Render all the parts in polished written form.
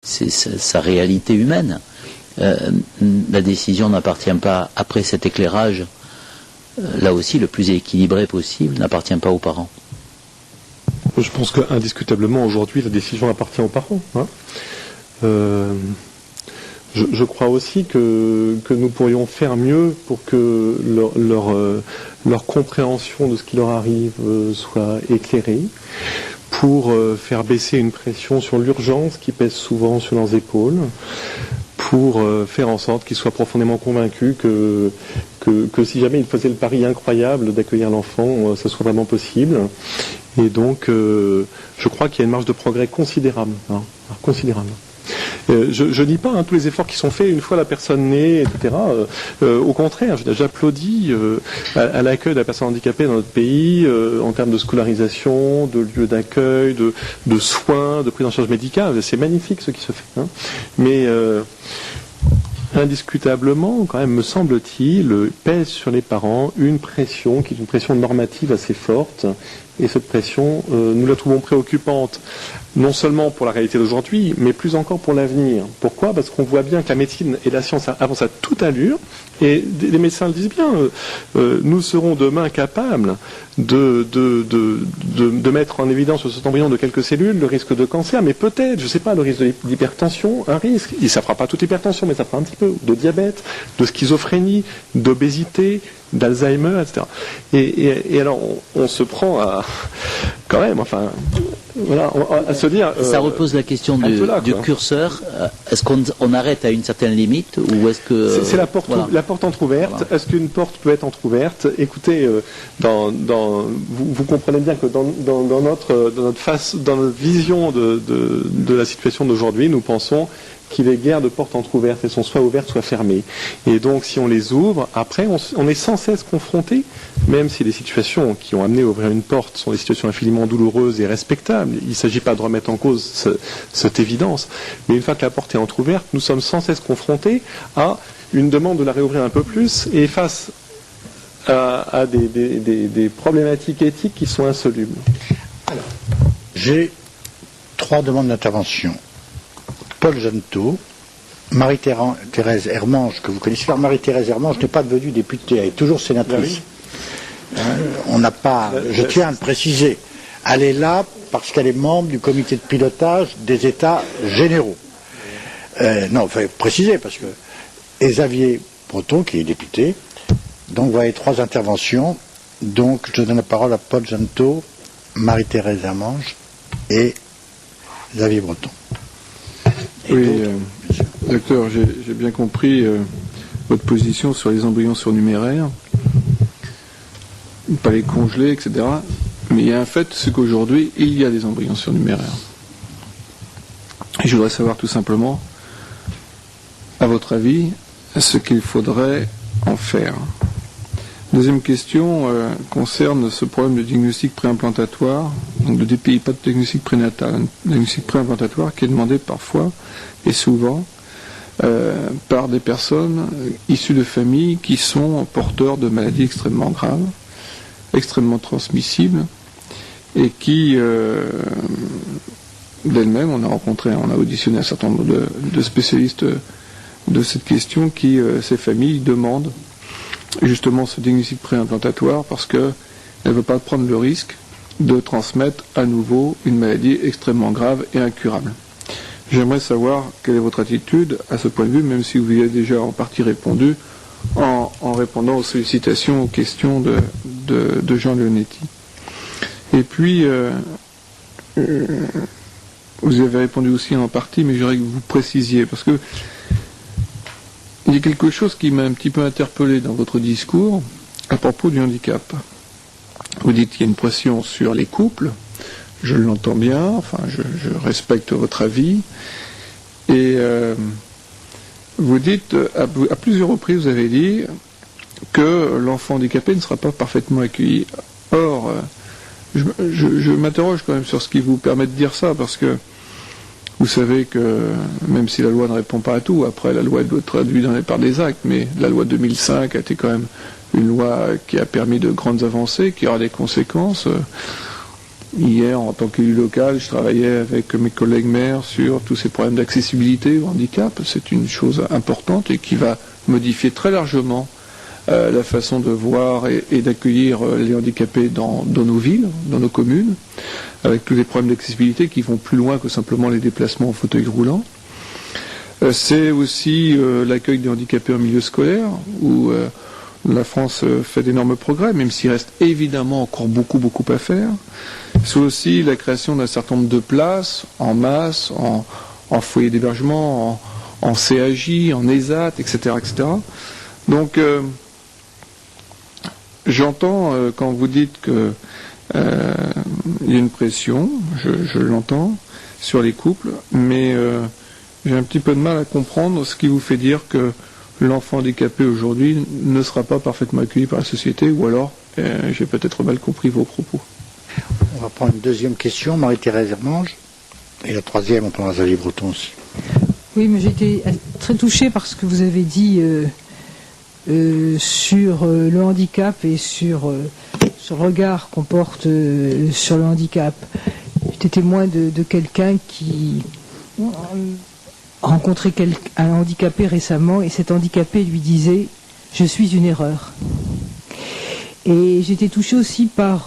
c'est sa réalité humaine. La décision n'appartient pas, après cet éclairage, là aussi le plus équilibré possible, n'appartient pas aux parents. Je pense qu'indiscutablement aujourd'hui la décision appartient aux parents. Hein. Je crois aussi que nous pourrions faire mieux pour que leur compréhension de ce qui leur arrive soit éclairée, pour faire baisser une pression sur l'urgence qui pèse souvent sur leurs épaules, pour faire en sorte qu'ils soient profondément convaincus que si jamais ils faisaient le pari incroyable d'accueillir l'enfant, ça soit vraiment possible. Et donc, je crois qu'il y a une marge de progrès considérable. Considérable. Je dis pas tous les efforts qui sont faits une fois la personne née, etc. Au contraire, j'applaudis à l'accueil de la personne handicapée dans notre pays, en termes de scolarisation, de lieux d'accueil, de soins, de prise en charge médicale. C'est magnifique ce qui se fait. Hein. Mais indiscutablement, quand même, me semble-t-il, pèse sur les parents une pression qui est une pression normative assez forte. Et cette pression, nous la trouvons préoccupante, non seulement pour la réalité d'aujourd'hui, mais plus encore pour l'avenir. Pourquoi ? Parce qu'on voit bien que la médecine et la science avancent à toute allure, et les médecins le disent bien, nous serons demain capables de mettre en évidence sur cet embryon de quelques cellules le risque de cancer, mais peut-être, je ne sais pas, le risque d'hypertension, un risque, et ça ne fera pas toute l'hypertension, mais ça fera un petit peu, de diabète, de schizophrénie, d'obésité, d'Alzheimer, etc. Et alors, on se prend à, quand même, enfin, voilà, à se dire... ça repose la question du curseur. Est-ce qu'on arrête à une certaine limite, ou est-ce que... C'est la porte entrouverte. Voilà. Est-ce qu'une porte peut être entrouverte ? Écoutez, vous comprenez bien que dans notre vision de la situation d'aujourd'hui, nous pensons qu'il est guère de portes entrouvertes, elles sont soit ouvertes, soit fermées. Et donc, si on les ouvre, après, on est sans cesse confronté, même si les situations qui ont amené à ouvrir une porte sont des situations infiniment douloureuses et respectables. Il ne s'agit pas de remettre en cause cette évidence. Mais une fois que la porte est entrouverte, nous sommes sans cesse confrontés à une demande de la réouvrir un peu plus, et face à des problématiques éthiques qui sont insolubles. Alors, j'ai 3 demandes d'intervention. Paul Janto, Marie-Thérèse Hermange, que vous connaissez. Alors, Marie-Thérèse Hermange n'est pas devenue députée, elle est toujours sénatrice. On n'a pas, je tiens à le préciser, elle est là parce qu'elle est membre du comité de pilotage des États généraux. Non, il faut préciser, parce que Xavier Breton, qui est député, donc vous avez 3 interventions. Donc, je donne la parole à Paul Janto, Marie-Thérèse Hermange et Xavier Breton. Oui, docteur, j'ai bien compris votre position sur les embryons surnuméraires, pas les congeler, etc. Mais il y a un fait, c'est qu'aujourd'hui, il y a des embryons surnuméraires. Et je voudrais savoir tout simplement, à votre avis, ce qu'il faudrait en faire. Deuxième question concerne ce problème de diagnostic préimplantatoire, donc de DPI, pas de diagnostic prénatal, un diagnostic préimplantatoire qui est demandé parfois et souvent par des personnes issues de familles qui sont porteurs de maladies extrêmement graves, extrêmement transmissibles, et qui d'elles-mêmes, on a auditionné un certain nombre de spécialistes de cette question qui, ces familles, demandent justement ce diagnostic préimplantatoire parce qu'elle ne veut pas prendre le risque de transmettre à nouveau une maladie extrêmement grave et incurable. J'aimerais savoir quelle est votre attitude à ce point de vue, même si vous y avez déjà en partie répondu en répondant aux sollicitations, aux questions de Jean Leonetti. Et puis, vous avez répondu aussi en partie, mais j'aimerais que vous précisiez, parce que il y a quelque chose qui m'a un petit peu interpellé dans votre discours à propos du handicap. Vous dites qu'il y a une pression sur les couples, je l'entends bien, enfin je respecte votre avis, et vous dites, à plusieurs reprises vous avez dit que l'enfant handicapé ne sera pas parfaitement accueilli. Or, je m'interroge quand même sur ce qui vous permet de dire ça, parce que vous savez que, même si la loi ne répond pas à tout, après la loi doit être traduite par des actes, mais la loi 2005 a été quand même une loi qui a permis de grandes avancées, qui aura des conséquences. Hier, en tant qu'élu local, je travaillais avec mes collègues maires sur tous ces problèmes d'accessibilité au handicap. C'est une chose importante et qui va modifier très largement la façon de voir et d'accueillir les handicapés dans nos villes, dans nos communes, avec tous les problèmes d'accessibilité qui vont plus loin que simplement les déplacements en fauteuil roulant. C'est aussi l'accueil des handicapés en milieu scolaire, où la France fait d'énormes progrès, même s'il reste évidemment encore beaucoup à faire. C'est aussi la création d'un certain nombre de places en masse, en foyer d'hébergement, en CAJ, en ESAT, etc. Donc, j'entends quand vous dites qu'il y a une pression, je l'entends, sur les couples, mais j'ai un petit peu de mal à comprendre ce qui vous fait dire que l'enfant handicapé aujourd'hui ne sera pas parfaitement accueilli par la société, ou alors j'ai peut-être mal compris vos propos. On va prendre une deuxième question, Marie-Thérèse Hermange, et la troisième, on prendra Xavier Breton aussi. Oui, mais j'ai été très touchée par ce que vous avez dit sur le handicap et sur le regard qu'on porte sur le handicap. J'étais témoin de quelqu'un qui rencontrait un handicapé récemment, et cet handicapé lui disait « Je suis une erreur ». Et j'étais touchée aussi par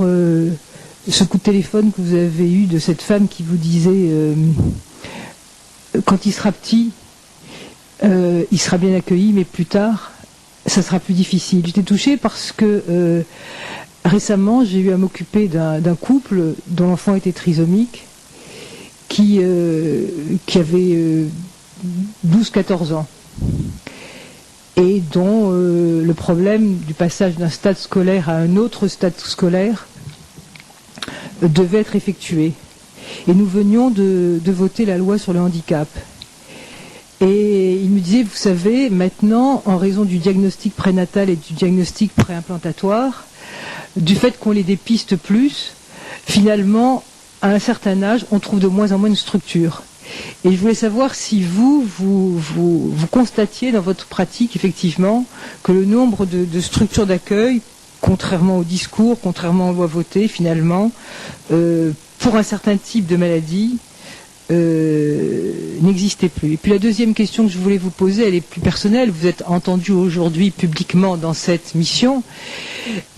ce coup de téléphone que vous avez eu de cette femme qui vous disait quand il sera petit, il sera bien accueilli, mais plus tard, ça sera plus difficile. J'étais touchée parce que récemment, j'ai eu à m'occuper d'un couple dont l'enfant était trisomique, qui avait 12-14 ans, et dont le problème du passage d'un stade scolaire à un autre stade scolaire devait être effectué. Et nous venions de voter la loi sur le handicap. Et il me disait, vous savez, maintenant, en raison du diagnostic prénatal et du diagnostic préimplantatoire, du fait qu'on les dépiste plus, finalement, à un certain âge, on trouve de moins en moins de structures. Et je voulais savoir si vous constatiez dans votre pratique, effectivement, que le nombre de structures d'accueil, contrairement au discours, contrairement aux lois votées, finalement, pour un certain type de maladie, n'existait plus. Et puis la deuxième question que je voulais vous poser, elle est plus personnelle. Vous êtes entendu aujourd'hui publiquement dans cette mission,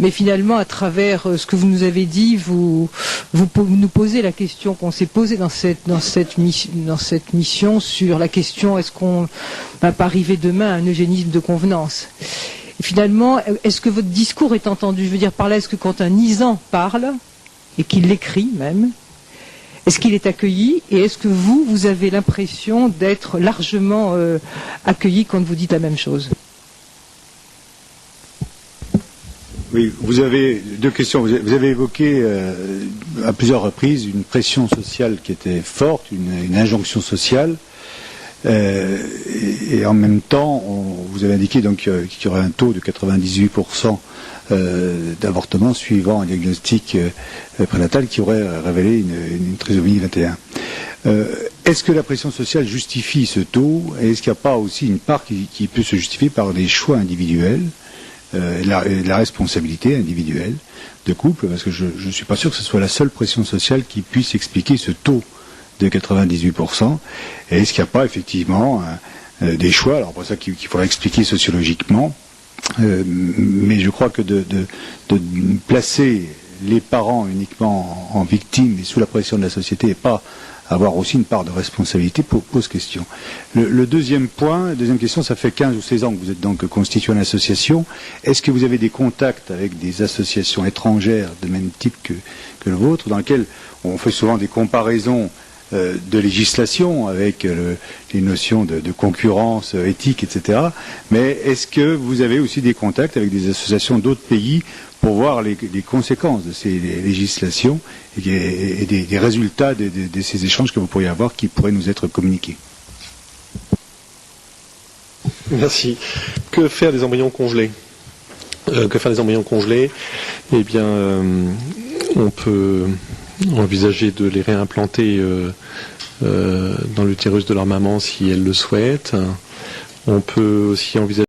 mais finalement, à travers ce que vous nous avez dit, vous nous posez la question qu'on s'est posée dans cette mission sur la question, est-ce qu'on va pas arriver demain à un eugénisme de convenance? Et finalement, est-ce que votre discours est entendu? Je veux dire par là, est-ce que quand un Isan parle, et qu'il l'écrit même, est-ce qu'il est accueilli? Et est-ce que vous avez l'impression d'être largement accueilli quand vous dites la même chose? Oui, vous avez deux questions. Vous avez évoqué à plusieurs reprises une pression sociale qui était forte, une injonction sociale. Et en même temps, vous avez indiqué donc qu'il y aurait un taux de 98% d'avortement suivant un diagnostic prénatal qui aurait révélé une trisomie 21. Est-ce que la pression sociale justifie ce taux, et est-ce qu'il n'y a pas aussi une part qui peut se justifier par des choix individuels, la responsabilité individuelle de couple, parce que je ne suis pas sûr que ce soit la seule pression sociale qui puisse expliquer ce taux de 98%, et est-ce qu'il n'y a pas effectivement des choix, alors pour ça qu'il faudra expliquer sociologiquement, mais je crois que de placer les parents uniquement en victimes et sous la pression de la société et pas avoir aussi une part de responsabilité pose question. Le deuxième question, ça fait 15 ou 16 ans que vous êtes donc constitué en association. Est-ce que vous avez des contacts avec des associations étrangères de même type que le vôtre, dans lesquelles on fait souvent des comparaisons de législation avec les notions de concurrence éthique, etc. Mais est-ce que vous avez aussi des contacts avec des associations d'autres pays pour voir les conséquences de ces législations et des résultats de ces échanges que vous pourriez avoir qui pourraient nous être communiqués? Merci. Que faire des embryons congelés? Eh bien, on peut envisager de les réimplanter dans l'utérus de leur maman si elle le souhaite. On peut aussi envisager